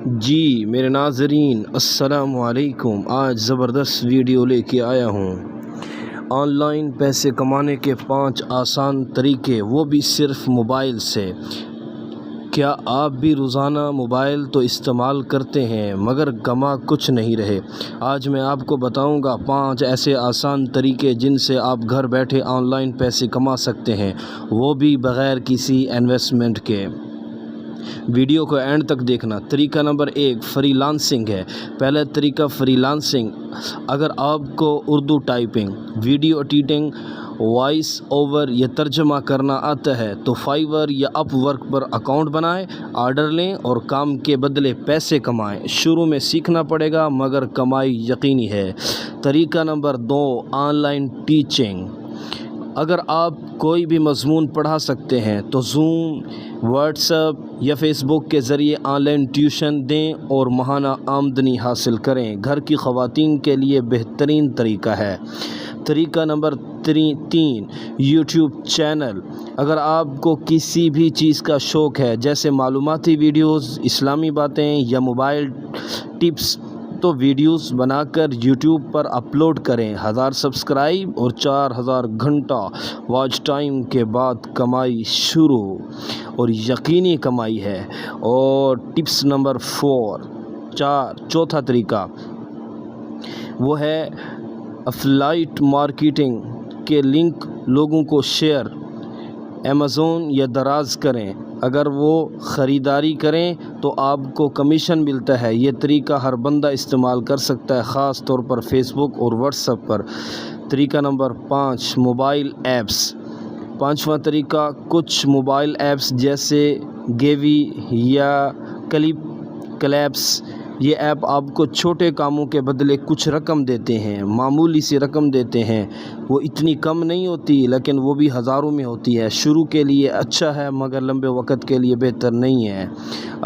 جی میرے ناظرین السلام علیکم۔ آج زبردست ویڈیو لے کے آیا ہوں، آن لائن پیسے کمانے کے 5 آسان طریقے، وہ بھی صرف موبائل سے۔ کیا آپ بھی روزانہ موبائل تو استعمال کرتے ہیں مگر کما کچھ نہیں رہے؟ آج میں آپ کو بتاؤں گا 5 ایسے آسان طریقے جن سے آپ گھر بیٹھے آن لائن پیسے کما سکتے ہیں، وہ بھی بغیر کسی انویسٹمنٹ کے۔ ویڈیو کو اینڈ تک دیکھنا۔ طریقہ نمبر 1 فری لانسنگ ہے۔ پہلا طریقہ فری لانسنگ۔ اگر آپ کو Urdu typing, video editing, voice over یا ترجمہ کرنا آتا ہے تو فائور یا اپ ورک پر اکاؤنٹ بنائیں، آرڈر لیں اور کام کے بدلے پیسے کمائیں۔ شروع میں سیکھنا پڑے گا مگر کمائی یقینی ہے۔ طریقہ نمبر 2 آن لائن ٹیچنگ۔ اگر آپ کوئی بھی مضمون پڑھا سکتے ہیں تو زوم، واٹس ایپ یا فیس بک کے ذریعے آن لائن ٹیوشن دیں اور ماہانہ آمدنی حاصل کریں۔ گھر کی خواتین کے لیے بہترین طریقہ ہے۔ طریقہ نمبر 3 یوٹیوب چینل۔ اگر آپ کو کسی بھی چیز کا شوق ہے جیسے معلوماتی ویڈیوز، اسلامی باتیں یا موبائل ٹپس، تو ویڈیوز بنا کر یوٹیوب پر اپلوڈ کریں۔ 1000 سبسکرائب اور 4000 گھنٹہ واچ ٹائم کے بعد کمائی شروع، اور یقینی کمائی ہے۔ اور ٹپس نمبر 4 طریقہ وہ ہے افیلائٹ مارکیٹنگ کے لنک لوگوں کو شیئر، امیزون یا دراز کریں۔ اگر وہ خریداری کریں تو آپ کو کمیشن ملتا ہے۔ یہ طریقہ ہر بندہ استعمال کر سکتا ہے، خاص طور پر فیس بک اور واٹس ایپ پر۔ طریقہ نمبر 5 موبائل ایپس۔ 5واں طریقہ کچھ موبائل ایپس جیسے گیوی یا کلیپس، یہ ایپ آپ کو چھوٹے کاموں کے بدلے کچھ رقم دیتے ہیں، معمولی سی رقم دیتے ہیں۔ وہ اتنی کم نہیں ہوتی لیکن وہ بھی ہزاروں میں ہوتی ہے۔ شروع کے لیے اچھا ہے مگر لمبے وقت کے لیے بہتر نہیں ہے۔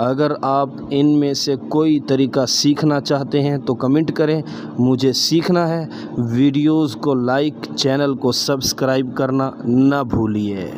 اگر آپ ان میں سے کوئی طریقہ سیکھنا چاہتے ہیں تو کمنٹ کریں، مجھے سیکھنا ہے۔ ویڈیوز کو لائک، چینل کو سبسکرائب کرنا نہ بھولیے۔